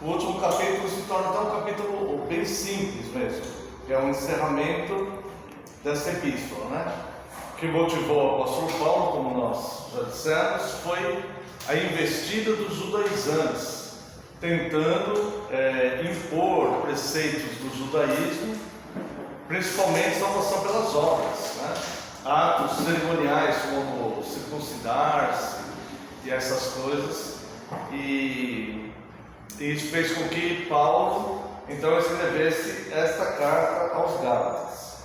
o último capítulo se torna até um capítulo bem simples mesmo, que é o encerramento dessa epístola, né? O que motivou o apóstolo Paulo, como nós já dissemos, foi a investida dos judaizantes, tentando impor preceitos do judaísmo, principalmente salvação pelas obras, né? Atos cerimoniais como circuncidar-se e essas coisas, e isso fez com que Paulo então escrevesse esta carta aos Gálatas.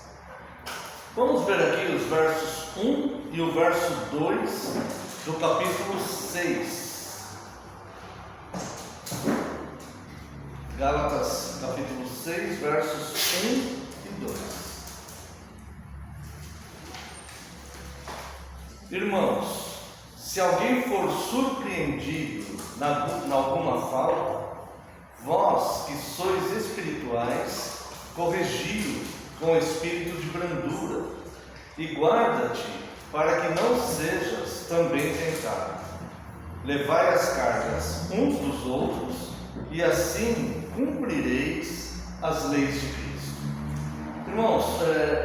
Vamos ver aqui os versos 1 e o verso 2 do capítulo 6. Gálatas capítulo 6, versos 1 e 2. Irmãos, se alguém for surpreendido na alguma falta, vós que sois espirituais, corrigi-o com espírito de brandura, e guarda-te para que não sejas também tentado. Levai as cargas uns dos outros, e assim cumprireis as leis de Cristo. Irmãos,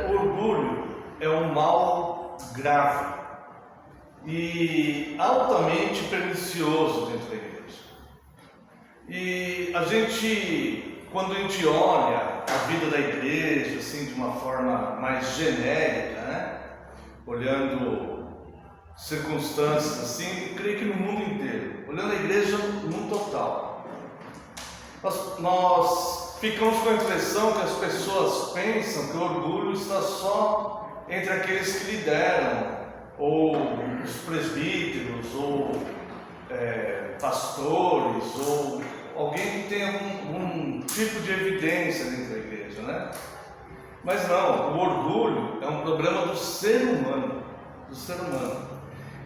o orgulho é um mal grave e altamente pernicioso dentro da igreja. E a gente, quando a gente olha a vida da igreja assim de uma forma mais genérica, né? Olhando circunstâncias assim, creio que no mundo inteiro, olhando a igreja no total, nós ficamos com a impressão que as pessoas pensam que o orgulho está só entre aqueles que lideram, ou os presbíteros, ou pastores, ou alguém que tem algum tipo de evidência dentro da igreja, né? Mas não, o orgulho é um problema do ser humano,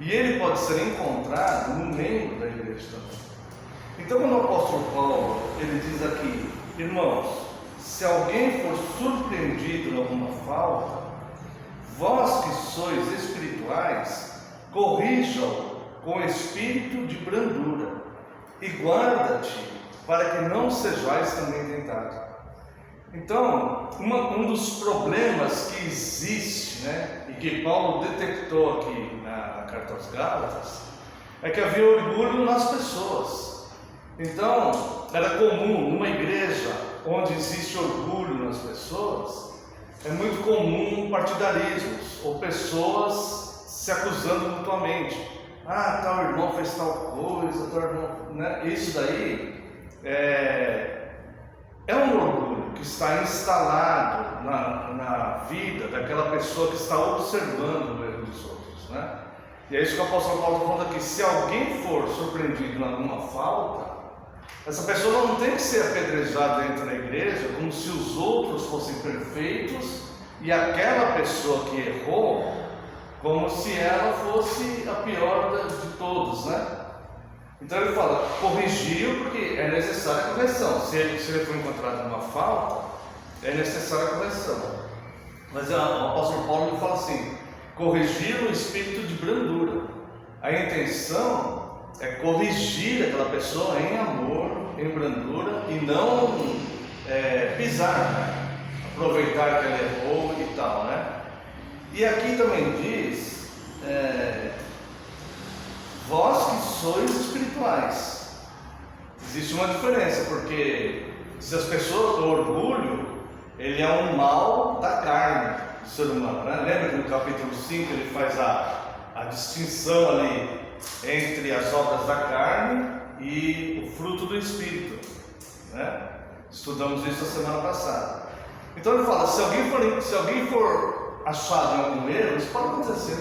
e ele pode ser encontrado no meio da igreja também. Então, quando o apóstolo Paulo, ele diz aqui: irmãos, se alguém for surpreendido em alguma falta, vós que sois espirituais, corrijam com espírito de brandura, e guarda-te para que não sejais também tentado. Então, um dos problemas que existe, né, e que Paulo detectou aqui na carta aos Gálatas, é que havia orgulho nas pessoas. Então, era comum numa igreja onde existe orgulho nas pessoas, é muito comum partidarismos, ou pessoas se acusando mutuamente. Ah, tal irmão fez tal coisa, tal irmão, né? Isso daí é um orgulho que está instalado na vida daquela pessoa que está observando o erro dos outros, né? E é isso que o apóstolo Paulo está falando aqui: se alguém for surpreendido em alguma falta, essa pessoa não tem que ser apedrejada dentro da igreja como se os outros fossem perfeitos e aquela pessoa que errou como se ela fosse a pior de todos, né? Então ele fala, corrigiu, porque é necessária a correção. Se ele for encontrado numa falta, é necessária a correção. Mas o apóstolo Paulo ele fala assim: corrigir o espírito de brandura. A intenção é corrigir aquela pessoa em amor, em brandura, e não pisar, né? Aproveitar que ela errou e tal, né? E aqui também diz, vós que sois espirituais. Existe uma diferença, porque se as pessoas, o orgulho, ele é um mal da carne do ser humano, né? Lembra que no capítulo 5 ele faz a distinção ali entre as obras da carne e o fruto do Espírito, né? Estudamos isso a semana passada. Então ele fala, se alguém for achado em algum erro, isso pode acontecer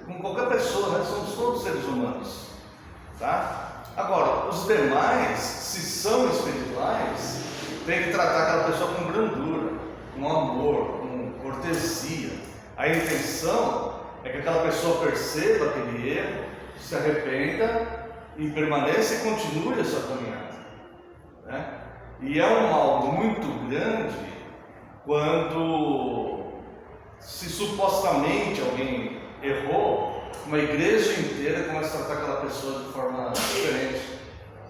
com qualquer pessoa, né? Somos todos seres humanos, tá? Agora, os demais, se são espirituais, tem que tratar aquela pessoa com brandura, com amor, com cortesia. A intenção é que aquela pessoa perceba aquele erro, se arrependa e permaneça e continue a sua caminhada, né? E é um mal muito grande quando, se supostamente alguém errou, uma igreja inteira começa a tratar aquela pessoa de forma diferente.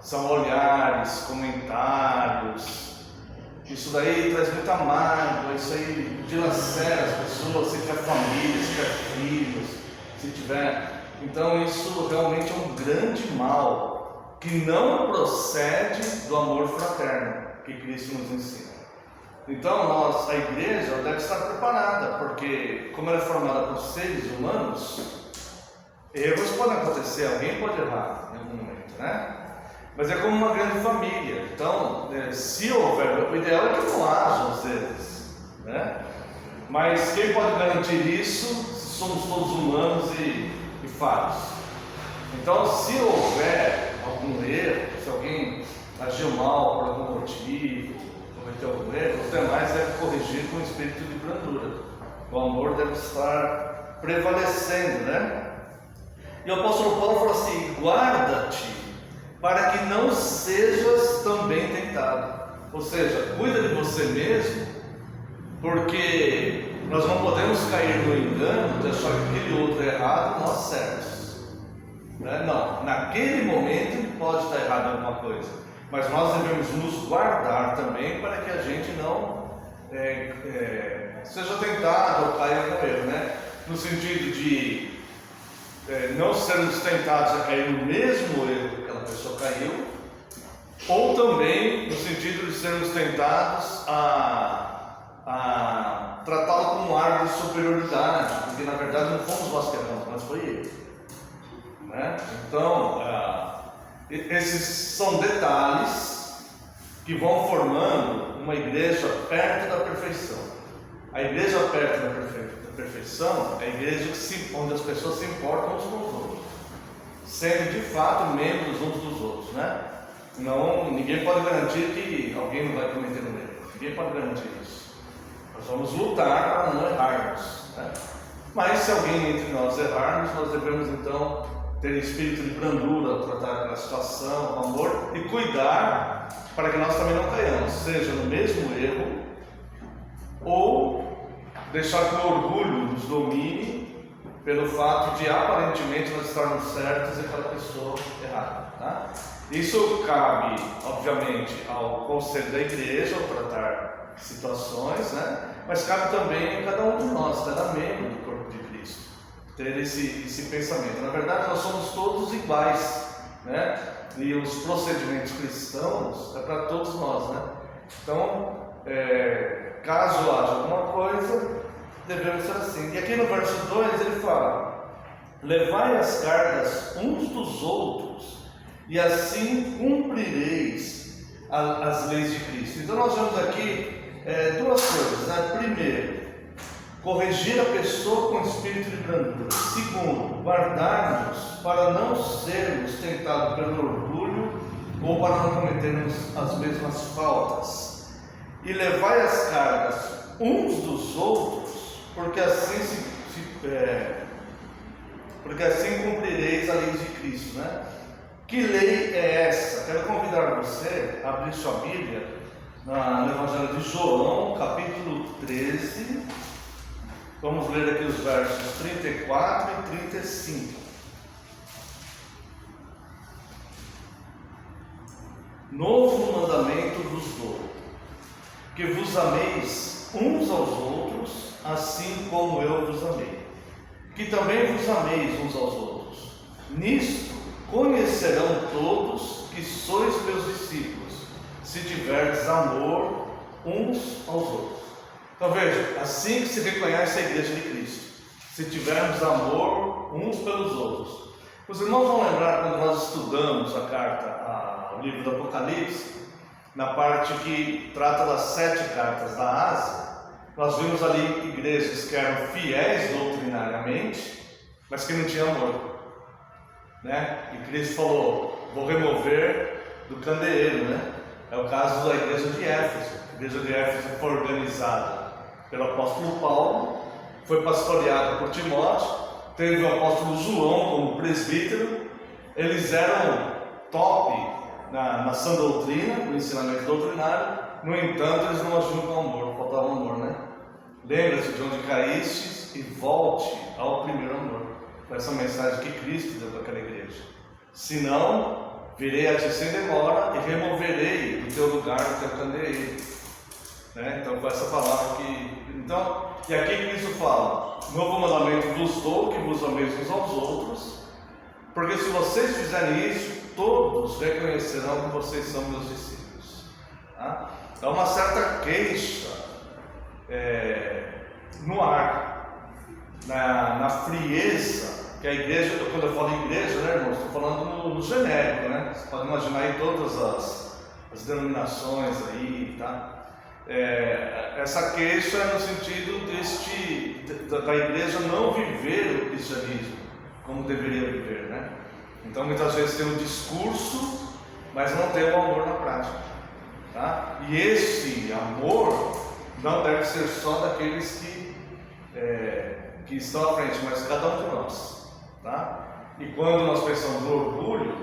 São olhares, comentários, amargos. Isso daí traz muita mágoa, isso aí dilacera as pessoas, se tiver família, se tiver filhos, se tiver... Então isso realmente é um grande mal, que não procede do amor fraterno que Cristo nos ensina. Então a igreja deve estar preparada, porque como ela é formada por seres humanos, erros podem acontecer, alguém pode errar em algum momento, né? Mas é como uma grande família. Então, se houver, o ideal é que não haja às vezes, né? Mas quem pode garantir isso se somos todos humanos e falhos? Então, se houver algum erro, se alguém agiu mal por algum motivo, cometeu algum erro, os demais devem corrigir com espírito de brandura. O amor deve estar prevalecendo, né? E o apóstolo Paulo falou assim: guarda-te para que não sejas também tentado. Ou seja, cuida de você mesmo, porque nós não podemos cair no engano de achar que aquele outro é errado e nós certos, né? Não, naquele momento ele pode estar errado em alguma coisa, mas nós devemos nos guardar também para que a gente não seja tentado ou caia no erro, né? No sentido de não sermos tentados a cair no mesmo erro que aquela pessoa caiu, ou também no sentido de sermos tentados a tratá-lo com um ar de superioridade, porque na verdade não fomos nós que erramos, mas foi ele, né? Então, esses são detalhes que vão formando uma igreja perto da perfeição. A igreja perto da perfeição é a igreja onde as pessoas se importam uns com os outros, sendo de fato membros uns dos outros, né? Não, ninguém pode garantir que alguém não vai cometer um erro, ninguém pode garantir isso. Nós vamos lutar para não errarmos, né? Mas se alguém entre nós errarmos, nós devemos então ter espírito de brandura ao tratar aquela situação, com amor, e cuidar para que nós também não caiamos, seja no mesmo erro, ou deixar que o orgulho nos domine pelo fato de aparentemente nós estarmos certos e aquela pessoa errada, tá? Isso cabe, obviamente, ao conselho da igreja, ao tratar situações, né? Mas cabe também a cada um de nós, cada membro do corpo de Cristo, ter esse pensamento. Na verdade, nós somos todos iguais, né? E os procedimentos cristãos é para todos nós, né? Então, caso haja alguma coisa, devemos ser assim. E aqui no verso 2 ele fala: levai as cargas uns dos outros, e assim cumprireis as leis de Cristo. Então nós vemos aqui duas coisas, né? Primeiro, corrigir a pessoa com espírito de brandura. Segundo, guardar-nos para não sermos tentados pelo orgulho ou para não cometermos as mesmas faltas. E levai as cargas uns dos outros, porque assim cumprireis a lei de Cristo, né? Que lei é essa? Quero convidar você a abrir sua Bíblia no Evangelho de João, capítulo 13. Vamos ler aqui os versos 34 e 35. Novo mandamento vos dou, que vos ameis uns aos outros, assim como eu vos amei. Que também vos ameis uns aos outros. Nisto conhecerão todos que sois meus discípulos, se tiverdes amor uns aos outros. Então veja, assim que se reconhece a igreja de Cristo, se tivermos amor uns pelos outros. Os irmãos vão lembrar quando nós estudamos a carta, o livro do Apocalipse, na parte que trata das 7 cartas da Ásia, nós vimos ali igrejas que eram fiéis doutrinariamente, mas que não tinham amor, né? E Cristo falou: vou remover do candeeiro, né? É o caso da igreja de Éfeso. A igreja de Éfeso foi organizada pelo apóstolo Paulo, foi pastoreada por Timóteo, teve o apóstolo João como presbítero. Eles eram top na sã doutrina, no ensinamento doutrinário. No entanto, eles não agiam com amor, faltava amor, né? Lembra-se de onde caístes e volte ao primeiro amor. Foi essa mensagem que Cristo deu para aquela igreja. Se não, virei a ti sem demora e removerei do teu jogar no teu candeeiro. Né? Então, com essa palavra aqui. Então, e aqui Cristo fala: novo mandamento vos dou, que vos ameis uns aos outros, porque se vocês fizerem isso, todos reconhecerão que vocês são meus discípulos. Tá? Há uma certa queixa no ar, na frieza que a igreja, quando eu falo igreja, né, irmãos, estou falando no genérico, né? Você pode imaginar aí todas as denominações aí, tá? Essa queixa é no sentido da igreja não viver o cristianismo como deveria viver, né? Então muitas vezes tem o discurso, mas não tem o amor na prática, tá? E esse amor não deve ser só daqueles que estão à frente, mas cada um de nós, tá? E quando nós pensamos no orgulho,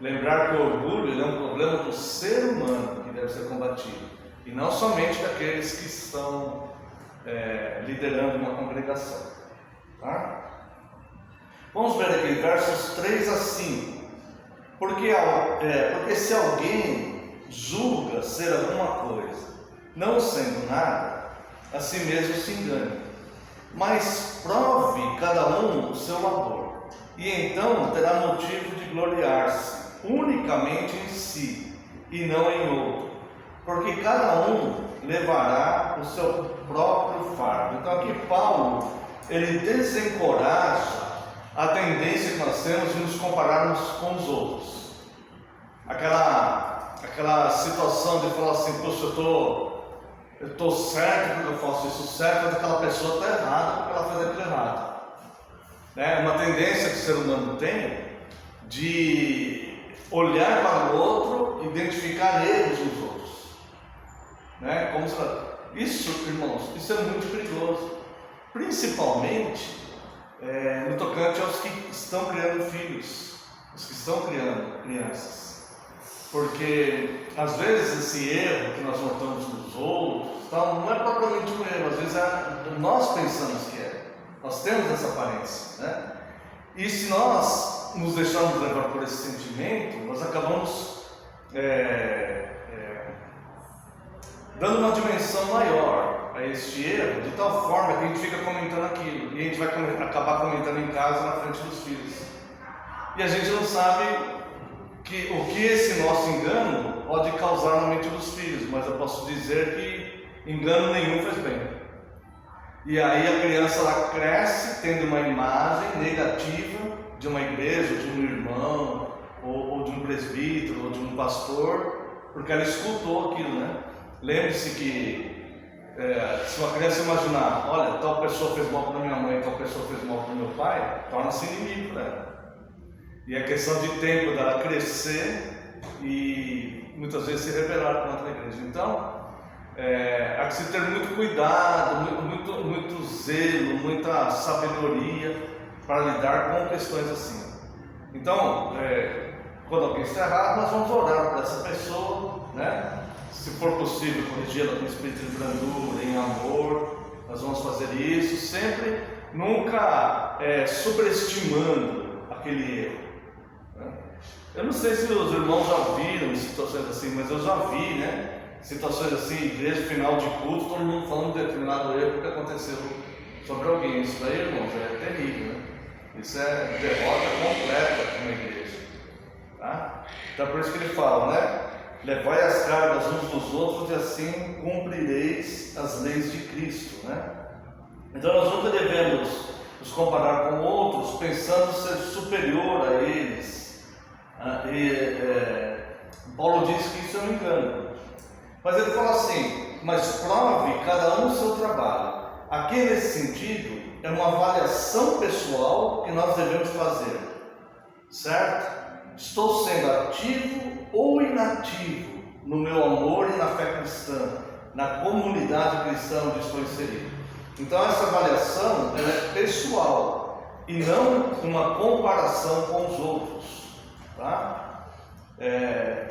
lembrar que o orgulho é um problema do ser humano que deve ser combatido, e não somente daqueles que estão liderando uma congregação, tá? Vamos ver aqui versos 3 a 5. Porque se alguém julga ser alguma coisa, não sendo nada, a si mesmo se engana. Mas prove cada um o seu labor, e então terá motivo de gloriar-se unicamente em si, e não em outro, porque cada um levará o seu próprio fardo. Então aqui Paulo, ele desencoraja a tendência que nós temos de nos compararmos com os outros. Aquela situação de falar assim: poxa, eu estou certo porque eu faço isso certo, mas aquela pessoa está errada porque ela faz aquilo errado. É uma tendência que o ser humano tem de olhar para o outro, identificar erros nos outros. Né? Isso, irmãos, isso é muito perigoso. Principalmente no tocante aos que estão criando filhos, os que estão criando crianças, porque às vezes esse erro que nós notamos nos outros não é propriamente um erro, às vezes nós pensamos que é, nós temos essa aparência, né? E se nós nos deixarmos levar por esse sentimento, nós acabamos dando uma dimensão maior a este erro, de tal forma que a gente fica comentando aquilo, e a gente vai acabar comentando em casa na frente dos filhos, e a gente não sabe o que esse nosso engano pode causar na mente dos filhos, mas eu posso dizer que engano nenhum faz bem. E aí a criança ela cresce tendo uma imagem negativa de uma igreja, de um irmão, ou de um presbítero, ou de um pastor, porque ela escutou aquilo, né? Lembre-se que se uma criança imaginar: olha, tal pessoa fez mal para minha mãe, tal pessoa fez mal para meu pai, torna-se inimigo para ela. E é questão de tempo dela crescer e muitas vezes se rebelar contra a igreja. Então, há que se ter muito cuidado, muito zelo, muita sabedoria para lidar com questões assim. Então, quando alguém está errado, nós vamos orar por essa pessoa, né? Se for possível, corrigi-la com espírito de brandura, em amor, nós vamos fazer isso, sempre, nunca subestimando aquele erro. Né? Eu não sei se os irmãos já viram situações assim, mas eu já vi, né? Situações assim, igreja, final de culto, todo mundo falando de determinado erro que aconteceu sobre alguém. Isso daí, irmãos, é terrível, né? Isso é derrota completa na igreja. Tá? Então, por isso que ele fala, né? Levai as cargas uns dos outros e assim cumprireis as leis de Cristo, né? Então nós nunca devemos nos comparar com outros pensando ser superior a eles. Paulo diz que isso é um engano. Mas ele fala assim: mas prove cada um o seu trabalho. Aqui nesse sentido é uma avaliação pessoal que nós devemos fazer, certo? Estou sendo ativo ou inativo no meu amor e na fé cristã, na comunidade cristã onde estou inserido. Então essa avaliação ela é pessoal e não uma comparação com os outros, tá?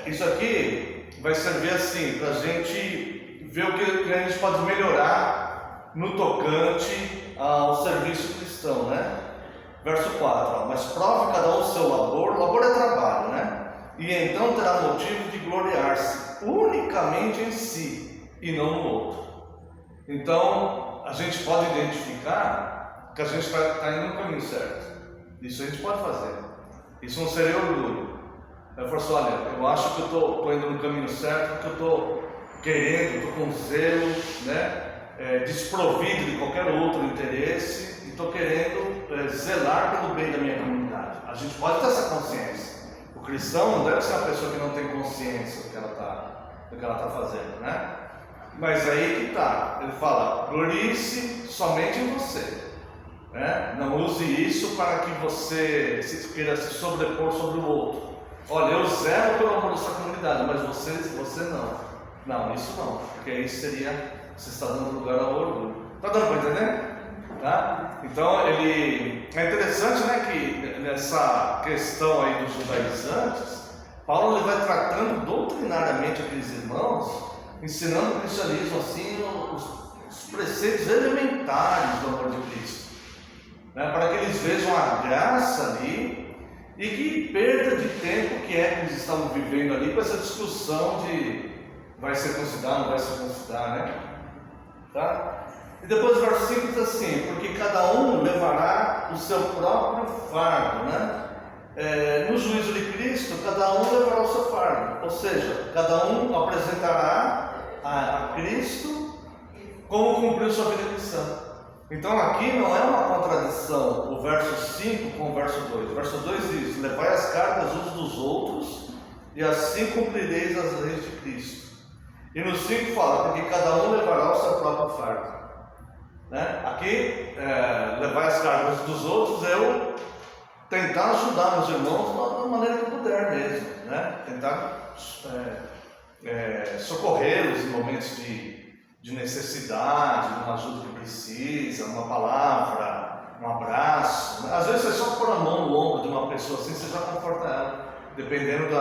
Isso aqui vai servir assim para a gente ver o que a gente pode melhorar no tocante ao serviço cristão, né? Verso 4, mas prove cada um o seu labor é trabalho, né? E então terá motivo de gloriar-se unicamente em si e não no outro. Então, a gente pode identificar que a gente está indo no caminho certo. Isso a gente pode fazer. Isso não seria orgulho. Eu falo assim, olha, eu acho que eu estou indo no caminho certo, porque eu estou querendo, estou com zelo, né? Desprovido de qualquer outro interesse e estou querendo zelar pelo bem da minha comunidade. A gente pode ter essa consciência. O cristão não deve ser uma pessoa que não tem consciência do que ela está fazendo, né? Mas aí que está, ele fala, glorie-se somente em você, né? Não use isso para que você queira se sobrepor sobre o outro. Olha, eu zelo pelo amor da sua comunidade, mas você não. Não, isso não, porque aí você está dando lugar ao orgulho. Está dando para entender? Tá? Então, é interessante, né, que nessa questão aí dos judaizantes, Paulo ele vai tratando doutrinariamente aqueles irmãos, ensinando o cristianismo assim, os preceitos elementares do amor de Cristo, né, para que eles vejam a graça ali e que perda de tempo que é que eles estavam vivendo ali com essa discussão de vai circuncidar, não vai circuncidar, né? Tá? E depois o verso 5 diz assim, porque cada um levará o seu próprio fardo, né? No juízo de Cristo, cada um levará o seu fardo, ou seja, cada um apresentará a Cristo como cumpriu sua vida cristã. Então aqui não é uma contradição o verso 5 com o verso 2. O verso 2 diz, levai as cargas uns dos outros e assim cumprireis as leis de Cristo. E no 5 fala, porque cada um levará o seu próprio fardo, né? Aqui, levar as cargas dos outros, eu tentar ajudar meus irmãos da maneira que eu puder mesmo, né? Tentar socorrê-los em momentos de necessidade, uma ajuda que precisa, uma palavra, um abraço. Às vezes é só pôr a mão no ombro de uma pessoa assim, você já conforta ela, dependendo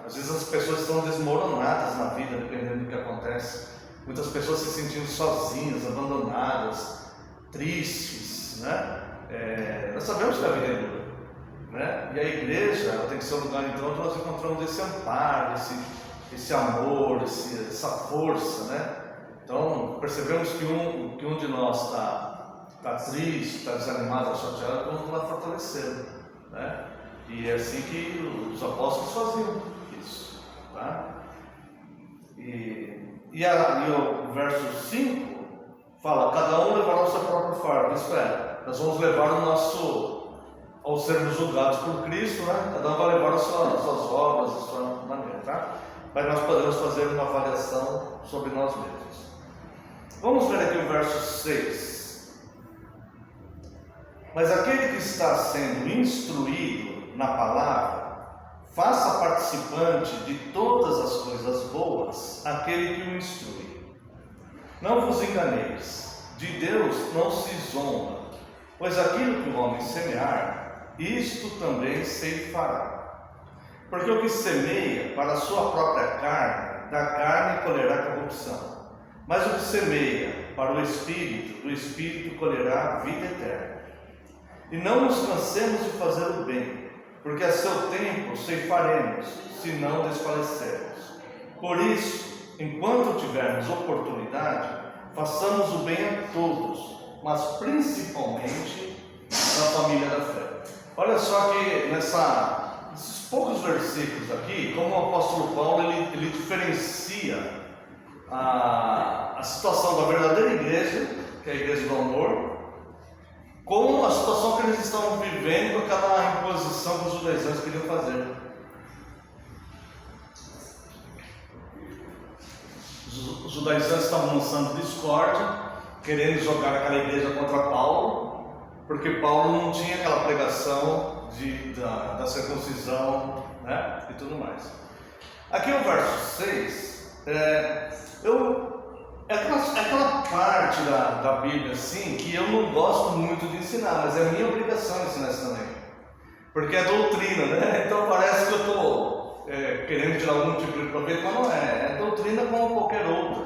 às vezes as pessoas estão desmoronadas na vida, dependendo do que acontece. Muitas pessoas se sentindo sozinhas, abandonadas, tristes, né? Nós sabemos que a vida é dura, né? E a igreja ela tem que ser um lugar então onde nós encontramos esse amparo, esse amor, essa força, né? Então percebemos que um de nós está triste, está desanimado, está chateado, vamos lá fortalecê-lo, né? E é assim que os apóstolos faziam isso, tá? E o verso 5 fala, cada um levará o seu próprio fardo, isto é, nós vamos levar ao sermos julgados por Cristo, né? Cada um vai levar as suas obras, a sua maneira, tá? Mas nós podemos fazer uma avaliação sobre nós mesmos. Vamos ver aqui o verso 6. Mas aquele que está sendo instruído na palavra, faça participante de todas as coisas boas aquele que o instrui. Não vos enganeis, de Deus não se zomba, pois aquilo que o homem semear, isto também ceifará. Porque o que semeia para a sua própria carne, da carne colherá corrupção. Mas o que semeia para o Espírito, do Espírito colherá vida eterna. E não nos cansemos de fazer o bem, porque a seu tempo ceifaremos, se não desfalecermos. Por isso, enquanto tivermos oportunidade, façamos o bem a todos, mas principalmente na família da fé. Olha só que nesses poucos versículos aqui, como o apóstolo Paulo ele diferencia a situação da verdadeira igreja, que é a igreja do amor, com a situação que eles estavam vivendo, com aquela imposição que os judaizantes queriam fazer. Os judaizantes estavam lançando discórdia, querendo jogar aquela igreja contra Paulo, porque Paulo não tinha aquela pregação da circuncisão, né, e tudo mais. Aqui o verso 6, aquela parte da Bíblia assim, que eu não gosto muito de ensinar, mas é minha obrigação ensinar isso também, porque é doutrina, né? Então parece que eu estou querendo tirar algum tipo de proveito, mas não é doutrina como qualquer outra,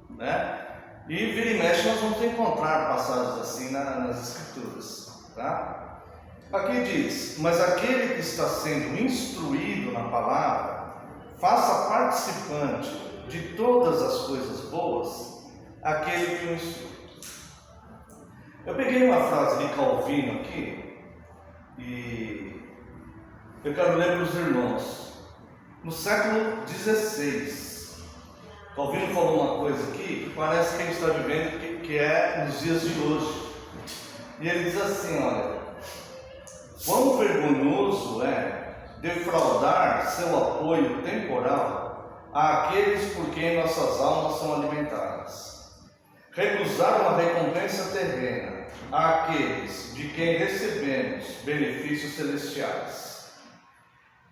né? E vira e mexe nós vamos encontrar passagens assim nas Escrituras, tá? Aqui diz, mas aquele que está sendo instruído na palavra, faça participante de todas as coisas boas aquele que o instrui. Eu peguei uma frase de Calvino aqui e eu quero ler para os irmãos. No século XVI, Calvino falou uma coisa aqui que parece que a gente está vivendo, que é nos dias de hoje. E ele diz assim, olha: quão vergonhoso é defraudar seu apoio temporal àqueles por quem nossas almas são alimentadas. Recusar uma recompensa terrena àqueles de quem recebemos benefícios celestiais.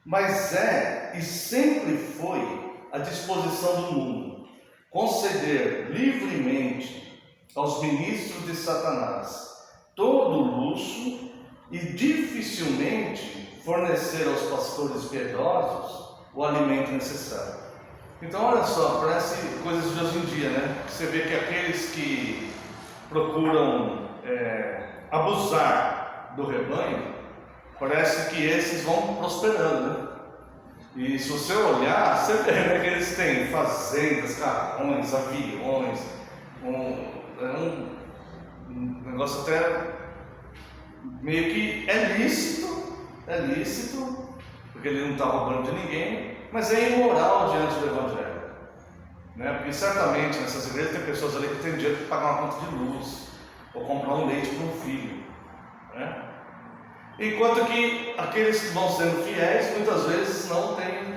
Mas é e sempre foi a disposição do mundo conceder livremente aos ministros de Satanás todo o luxo e dificilmente fornecer aos pastores piedosos o alimento necessário. Então, olha só, parece coisas de hoje em dia, né? Você vê que aqueles que procuram abusar do rebanho, parece que esses vão prosperando, né? E se você olhar, você vê, né, que eles têm fazendas, carrões, aviões, um negócio até meio que é lícito, porque ele não está roubando de ninguém, mas é imoral diante do Evangelho, né? Porque certamente nessas igrejas tem pessoas ali que têm dinheiro para pagar uma conta de luz, ou comprar um leite para um filho, né? Enquanto que aqueles que vão sendo fiéis, muitas vezes não têm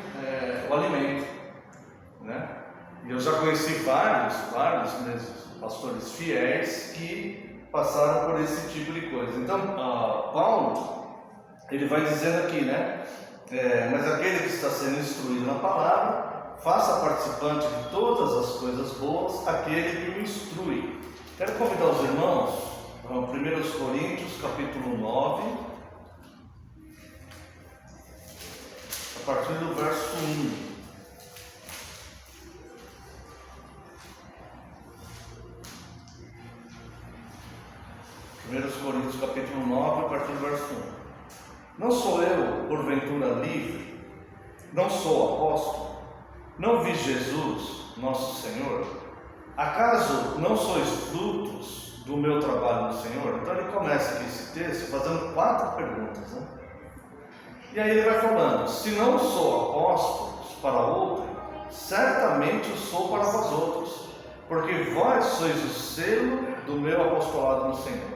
o alimento, né? E eu já conheci vários pastores fiéis que passaram por esse tipo de coisa. Então, Paulo, ele vai dizendo aqui, né? Mas aquele que está sendo instruído na palavra, faça participante de todas as coisas boas aquele que o instrui. Quero convidar os irmãos para 1 Coríntios, capítulo 9, a partir do verso 1. 1 Coríntios capítulo 9, a partir do verso 1. Não sou eu, porventura, livre? Não sou apóstolo? Não vi Jesus, nosso Senhor? Acaso não sois frutos do meu trabalho no Senhor? Então ele começa aqui esse texto fazendo 4 perguntas, né? E aí ele vai falando: se não sou apóstolo para outrem, certamente o sou para vós outros, porque vós sois o selo do meu apostolado no Senhor.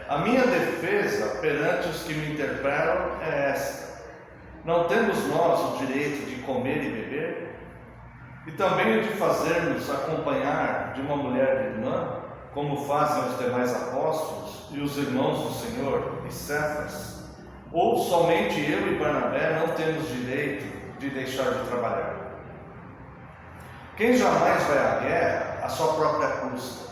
A minha defesa perante os que me interpelam é esta: não temos nós o direito de comer e beber? E também o de fazermos acompanhar de uma mulher irmã, como fazem os demais apóstolos e os irmãos do Senhor e Cefas? Ou somente eu e Barnabé não temos direito de deixar de trabalhar? Quem jamais vai à guerra à sua própria custa?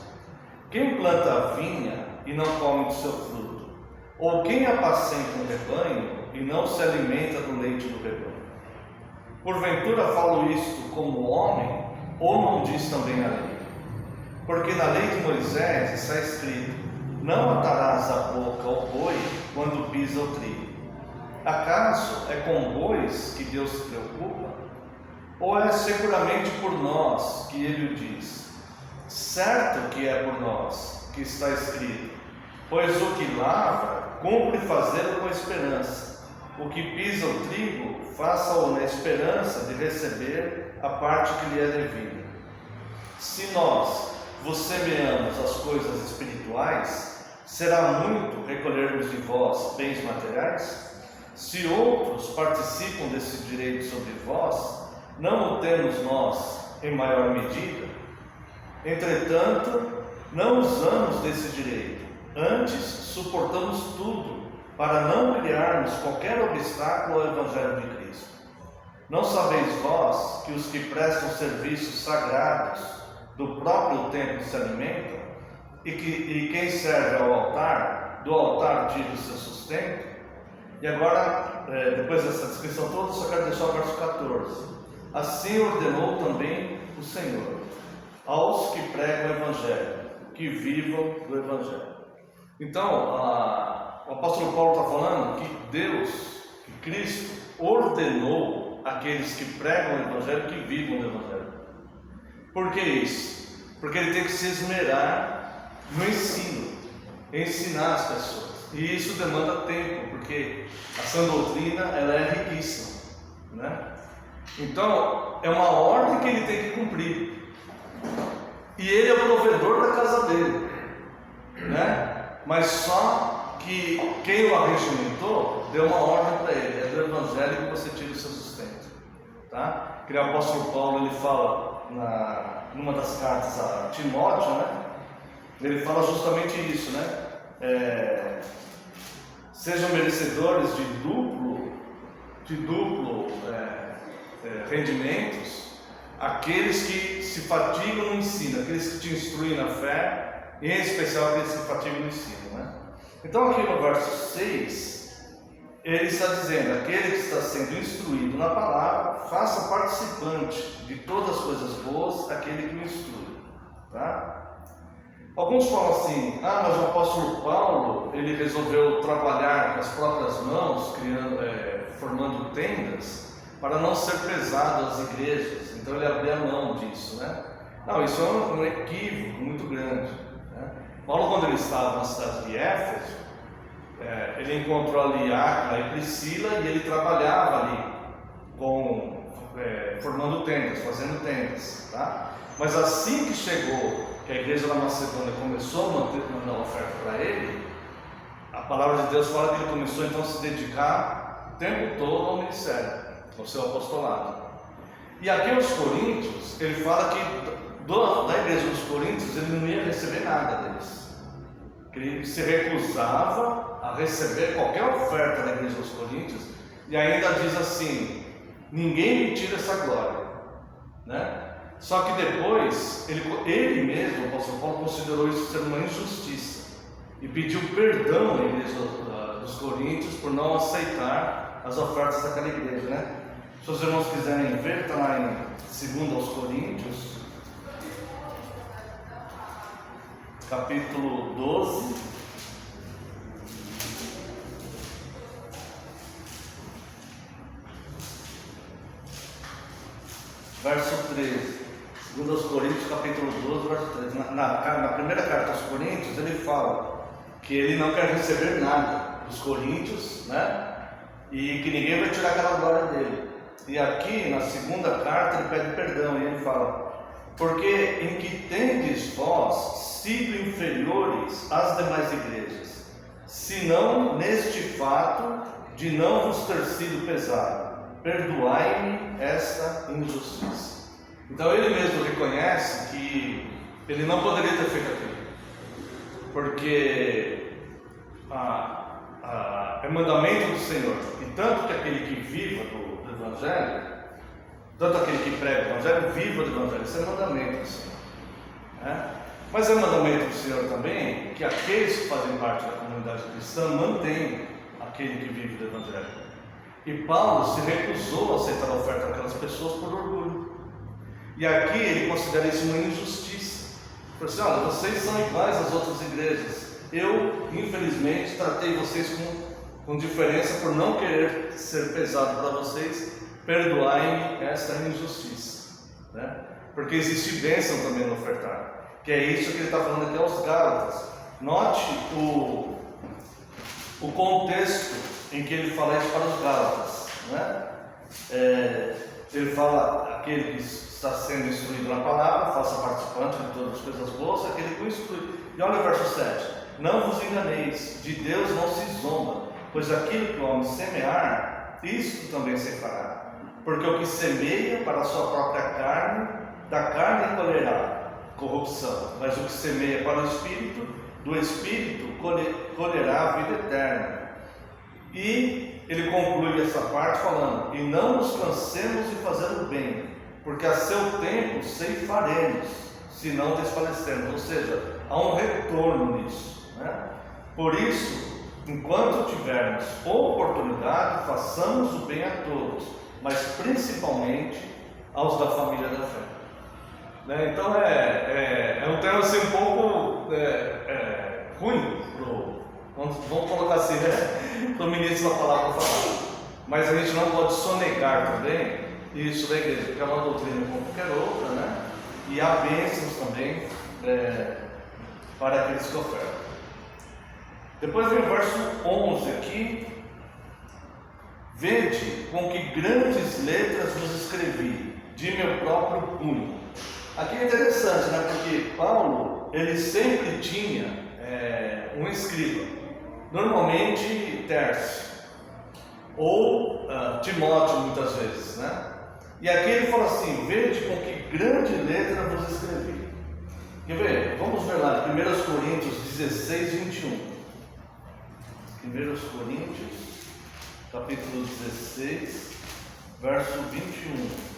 Quem planta a vinha e não come do seu fruto? Ou quem apacenta um rebanho e não se alimenta do leite do rebanho? Porventura falo isto como homem, ou não diz também a lei? Porque na lei de Moisés está escrito: não atarás a boca ao boi quando pisa o trigo. Acaso é com bois que Deus se preocupa? Ou é seguramente por nós que ele o diz? Certo que é por nós que está escrito: pois o que lavra, cumpre fazê-lo com esperança. O que pisa o trigo, faça-o na esperança de receber a parte que lhe é devida. Se nós vos semeamos as coisas espirituais, será muito recolhermos de vós bens materiais? Se outros participam desse direito sobre vós, não o temos nós em maior medida? Entretanto, não usamos desse direito, antes suportamos tudo, para não criarmos qualquer obstáculo ao Evangelho de Cristo. Não sabeis vós que os que prestam serviços sagrados do próprio templo se alimentam, e quem serve ao altar, do altar tira o seu sustento? E agora, depois dessa descrição toda, só quero deixar o verso 14. Assim ordenou também o Senhor aos que pregam o Evangelho, que vivam do Evangelho. Então, o apóstolo Paulo está falando que Deus, que Cristo, ordenou aqueles que pregam o Evangelho que vivam do Evangelho. Por que isso? Porque ele tem que se esmerar no ensino, ensinar as pessoas. E isso demanda tempo, porque a sã doutrina ela é riquíssima, né? Então, é uma ordem que ele tem que cumprir. E ele é o provedor da casa dele, né? Mas só que quem o arregimentou deu uma ordem para ele: é do evangelho que você tira o seu sustento, tá? Que o apóstolo Paulo ele fala numa das cartas a Timóteo, né? Ele fala justamente isso, né? Sejam merecedores de duplo rendimentos aqueles que se fatigam no ensino, aqueles que te instruem na fé, e em especial aqueles que se fatigam no ensino, né? Então aqui no verso 6, ele está dizendo: aquele que está sendo instruído na palavra, faça participante de todas as coisas boas aquele que o instrui, tá? Alguns falam assim: mas o apóstolo Paulo, ele resolveu trabalhar com as próprias mãos, formando tendas, para não ser pesado às igrejas, então ele abriu a mão disso, né? Não, isso é um equívoco muito grande, né? Paulo, quando ele estava na cidade de Éfeso, ele encontrou ali Áquila e Priscila, e ele trabalhava ali formando tendas, fazendo tendas, tá? Mas assim que chegou, que a igreja da Macedônia começou a mandar oferta para ele, a palavra de Deus fala que ele começou então a se dedicar o tempo todo ao ministério, ao seu apostolado. E aqui aos Coríntios, ele fala que da igreja dos Coríntios ele não ia receber nada deles, que ele se recusava a receber qualquer oferta da igreja dos Coríntios, e ainda diz assim: ninguém me tira essa glória, né? Só que depois, ele mesmo, o apóstolo Paulo, considerou isso ser uma injustiça e pediu perdão à igreja dos Coríntios por não aceitar as ofertas daquela igreja, né? Se os irmãos quiserem ver, está lá em 2 aos Coríntios, capítulo 12. Verso 13. 2 Coríntios, capítulo 12, verso 13. Na primeira carta aos Coríntios, ele fala que ele não quer receber nada dos Coríntios, né? E que ninguém vai tirar aquela glória dele. E aqui, na segunda carta, ele pede perdão, e ele fala: porque em que tendes vós sido inferiores às demais igrejas, senão neste fato de não vos ter sido pesado, perdoai-me esta injustiça. Então ele mesmo reconhece que ele não poderia ter feito aquilo, porque é mandamento do Senhor, e tanto que aquele que viva do Evangelho, tanto aquele que prega o Evangelho, viva do Evangelho, isso é mandamento do Senhor, né? Mas é mandamento do Senhor também que aqueles que fazem parte da comunidade cristã mantenham aquele que vive do Evangelho. E Paulo se recusou a aceitar a oferta daquelas pessoas por orgulho. E aqui ele considera isso uma injustiça. Ele falou assim: olha, vocês são iguais às outras igrejas. Eu, infelizmente, tratei vocês com diferença por não querer ser pesado para vocês. Perdoai-me esta injustiça, né? Porque existe bênção também no ofertar, que é isso que ele está falando aqui aos Gálatas. Note o contexto em que ele fala isso para os Gálatas, né? Ele fala: aquele que está sendo instruído na palavra, faça participante de todas as coisas boas, aquele que o instrui. E olha o verso 7: não vos enganeis, de Deus não se zomba, pois aquilo que o homem semear, isto também se fará. Porque o que semeia para a sua própria carne, da carne colherá corrupção, mas o que semeia para o Espírito, do Espírito colherá a vida eterna. E ele conclui essa parte falando: e não nos cansemos de fazer o bem, porque a seu tempo ceifaremos, se não desfalecermos. Ou seja, há um retorno nisso, né? Por isso, enquanto tivermos oportunidade, façamos o bem a todos, mas principalmente aos da família da fé, né? Então é um termo assim um pouco ruim vamos colocar assim, né? Para o ministro da palavra falar. Mas a gente não pode sonegar também isso da igreja, porque é uma doutrina como qualquer outra, né? e há bênçãos também para aqueles que ofertam. Depois vem o verso 11 aqui. Vede com que grandes letras vos escrevi, de meu próprio punho. Aqui é interessante, né? Porque Paulo, ele sempre tinha um escriba, normalmente Tércio, ou Timóteo muitas vezes, né? E aqui ele fala assim: vede com que grande letra vos escrevi. Quer ver? Vamos ver lá, 1 Coríntios 16, 21. 1 Coríntios, capítulo 16, verso 21.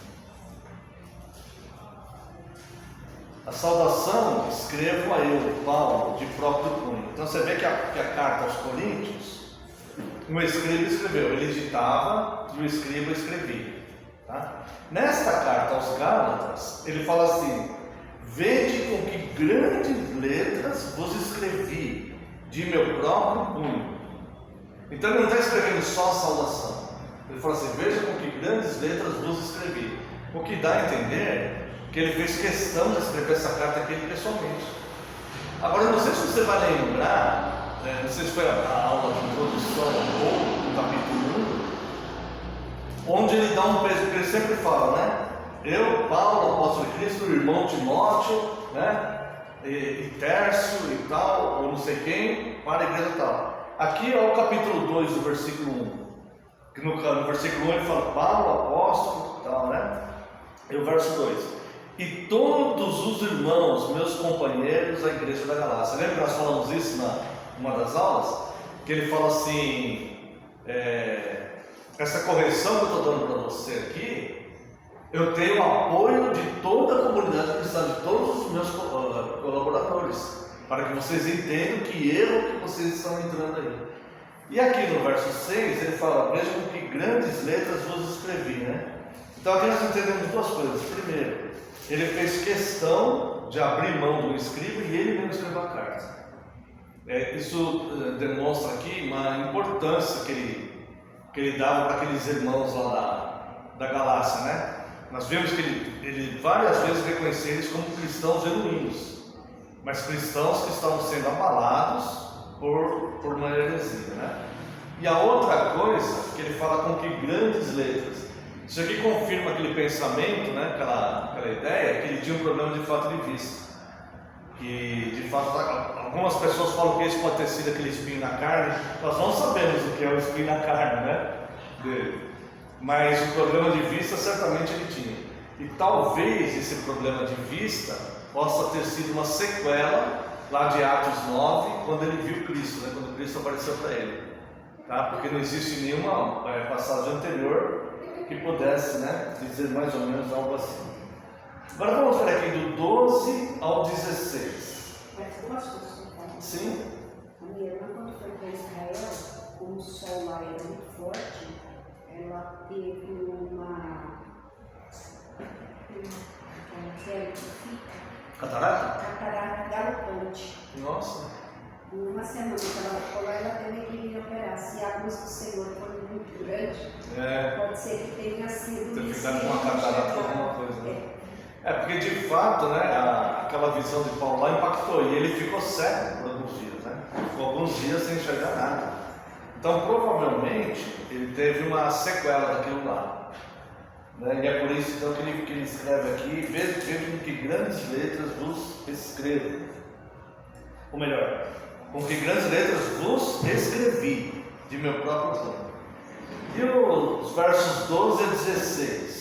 A saudação escrevo a eu, Paulo, de próprio punho. Então você vê que a carta aos Coríntios, o escriba escreveu, ele ditava e o escriba escrevia. Tá? Nesta carta aos Gálatas, ele fala assim: vede com que grandes letras vos escrevi, de meu próprio punho. Então ele não está escrevendo só a saudação. Ele fala assim: veja com que grandes letras vos escrevi. O que dá a entender que ele fez questão de escrever essa carta aqui pessoalmente. Agora, não sei se você vai lembrar, não sei se foi a aula de introdução ou no capítulo 1, onde ele dá um peso, porque ele sempre fala, né? Eu, Paulo, apóstolo de Cristo, o irmão Timóteo, né? E Tércio e tal, ou não sei quem, para a igreja e tal. Aqui é o capítulo 2 do versículo 1, que no versículo 1 ele fala Paulo, apóstolo e tal, né? E o verso 2: e todos os irmãos, meus companheiros, a igreja da Galácia. Lembra que nós falamos isso numa das aulas? Que ele fala assim: essa correção que eu estou dando para você aqui, eu tenho o apoio de toda a comunidade cristã, de todos os meus colaboradores, para que vocês entendam que erro que vocês estão entrando aí. E aqui no verso 6 ele fala: veja com que grandes letras vos escrevi, né? Então aqui nós entendemos duas coisas. Primeiro, ele fez questão de abrir mão do escriba e ele mesmo escreveu a carta. Isso demonstra aqui uma importância que ele dava para aqueles irmãos lá da Galácia, né? Nós vemos que ele várias vezes reconhecia eles como cristãos genuínos, mas cristãos que estavam sendo abalados por uma heresia, né? E a outra coisa que ele fala com que grandes letras. Isso aqui confirma aquele pensamento, né? aquela ideia que ele tinha um problema de falta de vista. Que de fato algumas pessoas falam que esse pode ter sido aquele espinho na carne. Nós não sabemos o que é o espinho na carne, né? Mas o problema de vista certamente ele tinha. E talvez esse problema de vista possa ter sido uma sequela lá de Atos 9, quando ele viu Cristo, né? Quando Cristo apareceu para ele. Tá? Porque não existe nenhuma passagem anterior que pudesse, né, dizer mais ou menos algo assim. Agora vamos ver aqui do 12 ao 16. Mas posso falar? Sim. A minha irmã, quando foi para Israel, como o sol lá era muito forte, ela teve uma catarata galopante. Nossa. Uma semana que ela ficou lá, ela teve que me operar. Se a luz do Senhor for muito grande, pode ser que tenha sido ter isso. ficado com uma catarata ou alguma coisa, né? Porque de fato, né, aquela visão de Paulo lá impactou e ele ficou cego por alguns dias, né? Ficou alguns dias sem enxergar nada. Então, provavelmente, ele teve uma sequela daquilo lá. Né? E é por isso então, que ele escreve aqui: veja com que grandes letras vos escrevo. Ou melhor, com que grandes letras vos escrevi, de meu próprio plano. E os versos 12 a 16.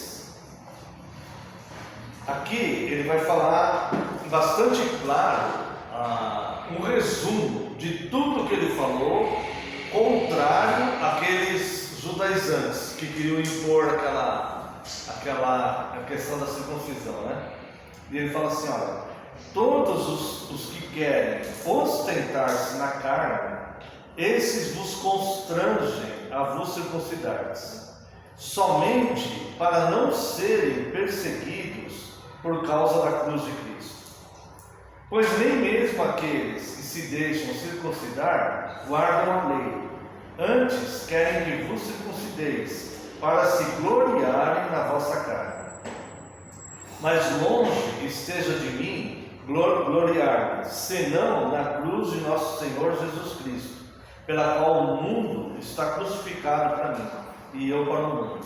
Aqui ele vai falar bastante claro um resumo de tudo que ele falou, contrário àqueles judaizantes que queriam impor a questão da circuncisão, né? E ele fala assim: olha, todos os que querem ostentar-se na carne, esses vos constrangem a vos circuncidardes, somente para não serem perseguidos por causa da cruz de Cristo. Pois nem mesmo aqueles que se deixam circuncidar guardam a lei, antes querem que vos circuncideis, para se gloriarem na vossa carne. mas longe esteja de mim gloriar-me, senão na cruz de nosso Senhor Jesus Cristo, pela qual o mundo está crucificado para mim, e eu para o mundo.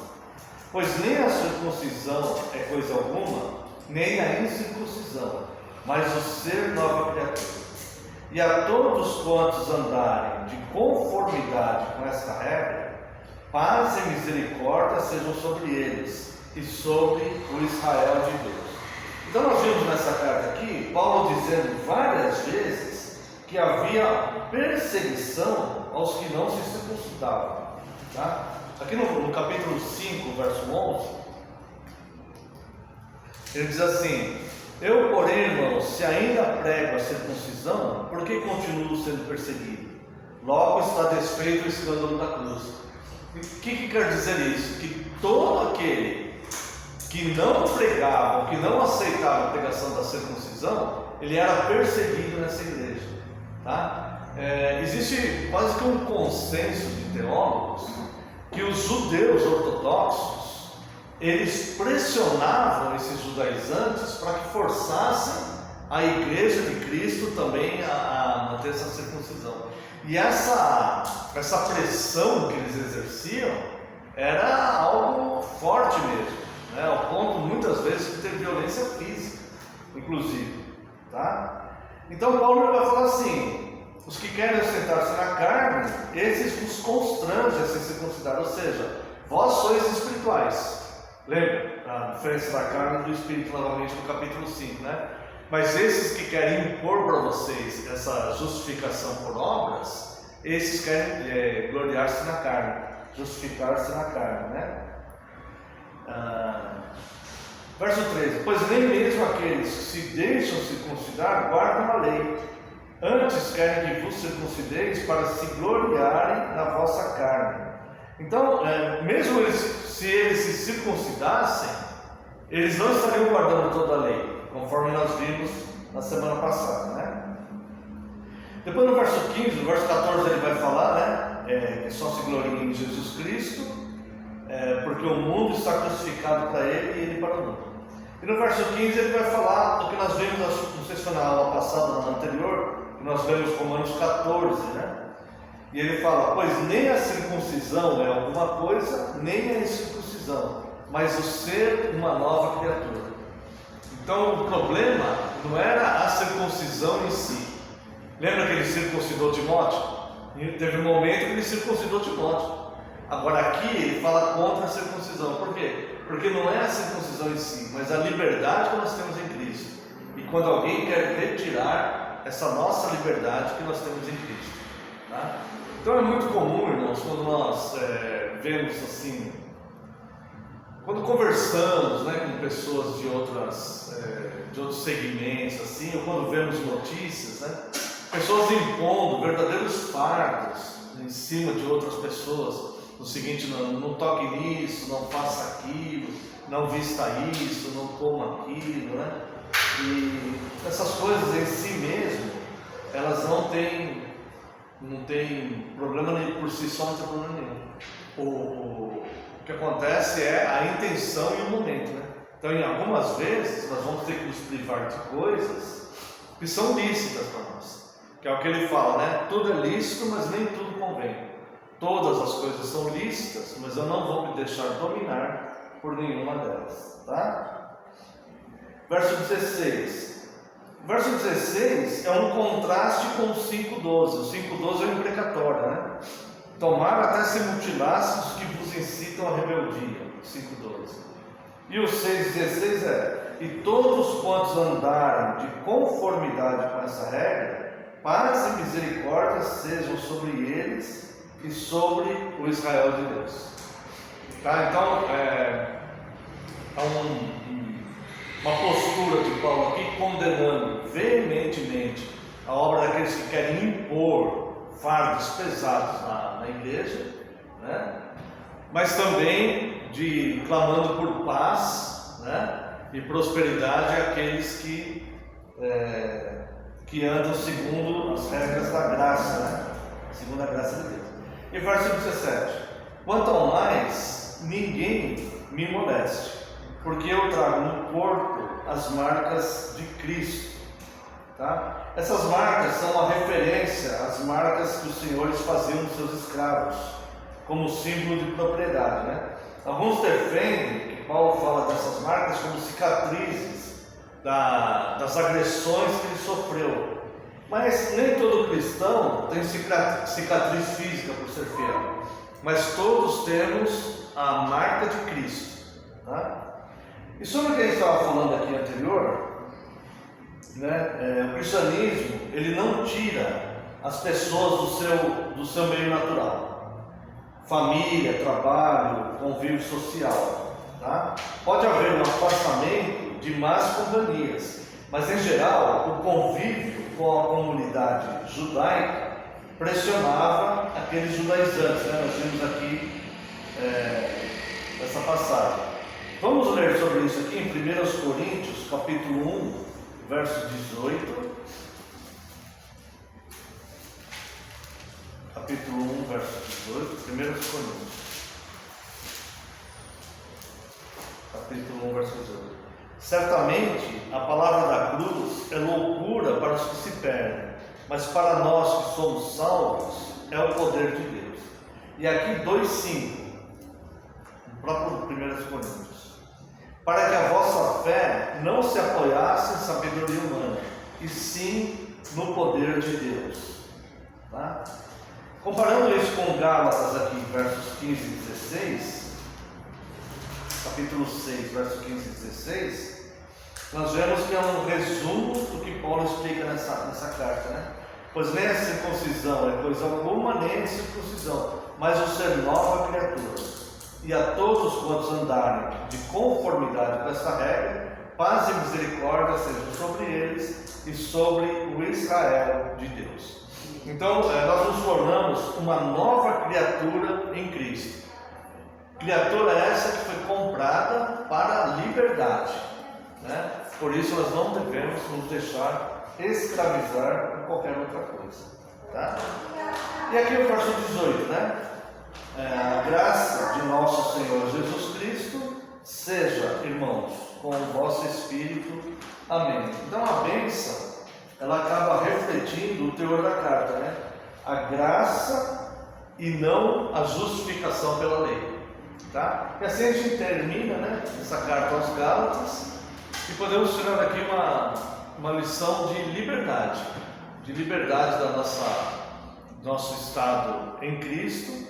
Pois nem a circuncisão é coisa alguma, nem a incircuncisão, mas o ser nova criatura. E a todos quantos andarem de conformidade com esta regra, paz e misericórdia sejam sobre eles e sobre o Israel de Deus. Então nós vimos nessa carta aqui, Paulo dizendo várias vezes que havia perseguição aos que não se circuncidavam. Tá? Aqui no capítulo 5, verso 11, ele diz assim: eu, porém, irmãos, se ainda prego a circuncisão, por que continuo sendo perseguido? Logo está desfeito o escândalo da cruz. O que quer dizer isso? Que todo aquele que não pregava, que não aceitava a pregação da circuncisão, ele era perseguido nessa igreja. Tá? Existe quase que um consenso de teólogos que os judeus ortodoxos eles pressionavam esses judaizantes para que forçassem a igreja de Cristo também a manter essa circuncisão. E essa pressão que eles exerciam era algo forte mesmo, né? Ao ponto muitas vezes de ter violência física, inclusive. Tá? Então Paulo vai falar assim: os que querem assentar-se na carne, esses vos constrangem a ser circuncidados, ou seja, vós sois espirituais. Lembra a diferença da carne e do espírito novamente no capítulo 5, né? Mas esses que querem impor para vocês essa justificação por obras, esses querem gloriar-se na carne, justificar-se na carne, né? Verso 13: pois nem mesmo aqueles que se deixam circuncidar guardam a lei, antes querem que vos circuncideis para se gloriarem na vossa carne. Então, mesmo se eles se circuncidassem, eles não estariam guardando toda a lei, conforme nós vimos na semana passada, né? Depois no verso 15, no verso 14 ele vai falar, né, que só se gloria em Jesus Cristo, porque o mundo está crucificado para ele e ele para o mundo. E no verso 15 ele vai falar do que nós vimos, não sei se foi na aula passada ou na anterior, que nós vemos Romanos 14, né? E ele fala: pois nem a circuncisão é alguma coisa, nem a incircuncisão, mas o ser uma nova criatura. Então o problema não era a circuncisão em si. Lembra que ele circuncidou Timóteo? E teve um momento que ele circuncidou Timóteo. Agora aqui ele fala contra a circuncisão. Por quê? Porque não é a circuncisão em si, mas a liberdade que nós temos em Cristo. E quando alguém quer retirar essa nossa liberdade que nós temos em Cristo, tá? Então é muito comum, irmãos, quando nós vemos assim, quando conversamos, né, com pessoas de outros segmentos, assim, ou quando vemos notícias, né, pessoas impondo verdadeiros fardos em cima de outras pessoas, no seguinte: não toque nisso, não faça aquilo, não vista isso, não coma aquilo, né? E essas coisas em si mesmo, elas não têm problema nenhum, por si só não tem problema nenhum. O que acontece é a intenção e o momento, né? Então, em algumas vezes, nós vamos ter que nos privar de coisas que são lícitas para nós, que é o que ele fala, né? Tudo é lícito, mas nem tudo convém. Todas as coisas são lícitas, mas eu não vou me deixar dominar por nenhuma delas, tá? Verso 16. Verso 16 é um contraste com o 5,12. O 5,12 é um imprecatório, né? Tomar até se mutilasse os que vos incitam à rebeldia. 5,12. E o 6,16 é: e todos quantos andarem de conformidade com essa regra, paz e misericórdia sejam sobre eles e sobre o Israel de Deus. Tá? Então, há uma postura de Paulo aqui condenando veementemente a obra daqueles que querem impor fardos pesados na igreja, né? Mas também clamando por paz, né, e prosperidade àqueles que andam segundo as regras da graça, né? Segundo a graça de Deus. E verso 17: quanto ao mais, ninguém me moleste, porque eu trago no corpo as marcas de Cristo. Tá? Essas marcas são uma referência às marcas que os senhores faziam nos seus escravos, como símbolo de propriedade. Né? Alguns defendem que Paulo fala dessas marcas como cicatrizes das agressões que ele sofreu. Mas nem todo cristão tem cicatriz física por ser fiel. Mas todos temos a marca de Cristo. Tá? E sobre o que a gente estava falando aqui anterior, né, o cristianismo ele não tira as pessoas do seu meio natural. Família, trabalho, convívio social. Tá? Pode haver um afastamento de más companhias, mas em geral o convívio com a comunidade judaica pressionava aqueles judaizantes, né? Nós vimos aqui essa passagem. Vamos ler sobre isso aqui em 1 Coríntios, capítulo 1, verso 18. Capítulo 1, verso 18, 1 Coríntios. Capítulo 1, verso 18. Certamente a palavra da cruz é loucura para os que se perdem, mas para nós que somos salvos é o poder de Deus. E aqui 2,5, no próprio 1 Coríntios. Para que a vossa fé não se apoiasse em sabedoria humana, e sim no poder de Deus. Tá? Comparando isso com Gálatas aqui, versos 15 e 16, capítulo 6, verso 15 e 16, nós vemos que é um resumo do que Paulo explica nessa carta, né? Pois nem a circuncisão é coisa alguma, nem a circuncisão, mas o ser nova criatura. E a todos quantos andarem de conformidade com esta regra, paz e misericórdia sejam sobre eles e sobre o Israel de Deus. Então, nós nos tornamos uma nova criatura em Cristo. Criatura essa que foi comprada para a liberdade, né? Por isso nós não devemos nos deixar escravizar por qualquer outra coisa, tá? E aqui o verso 18, né? A graça de nosso Senhor Jesus Cristo seja, irmãos, com o vosso espírito. Amém. Então a bênção, ela acaba refletindo o teor da carta, né? A graça e não a justificação pela lei. Tá? E assim a gente termina, né, essa carta aos Gálatas e podemos tirar daqui uma lição de liberdade do nosso estado em Cristo,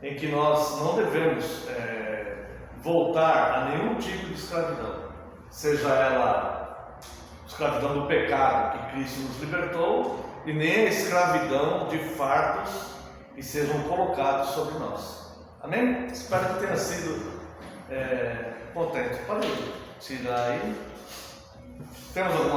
em que nós não devemos voltar a nenhum tipo de escravidão, seja ela escravidão do pecado que Cristo nos libertou, e nem a escravidão de fardos que sejam colocados sobre nós. Amém? Espero que tenha sido potente. Pode tirar aí. Temos alguma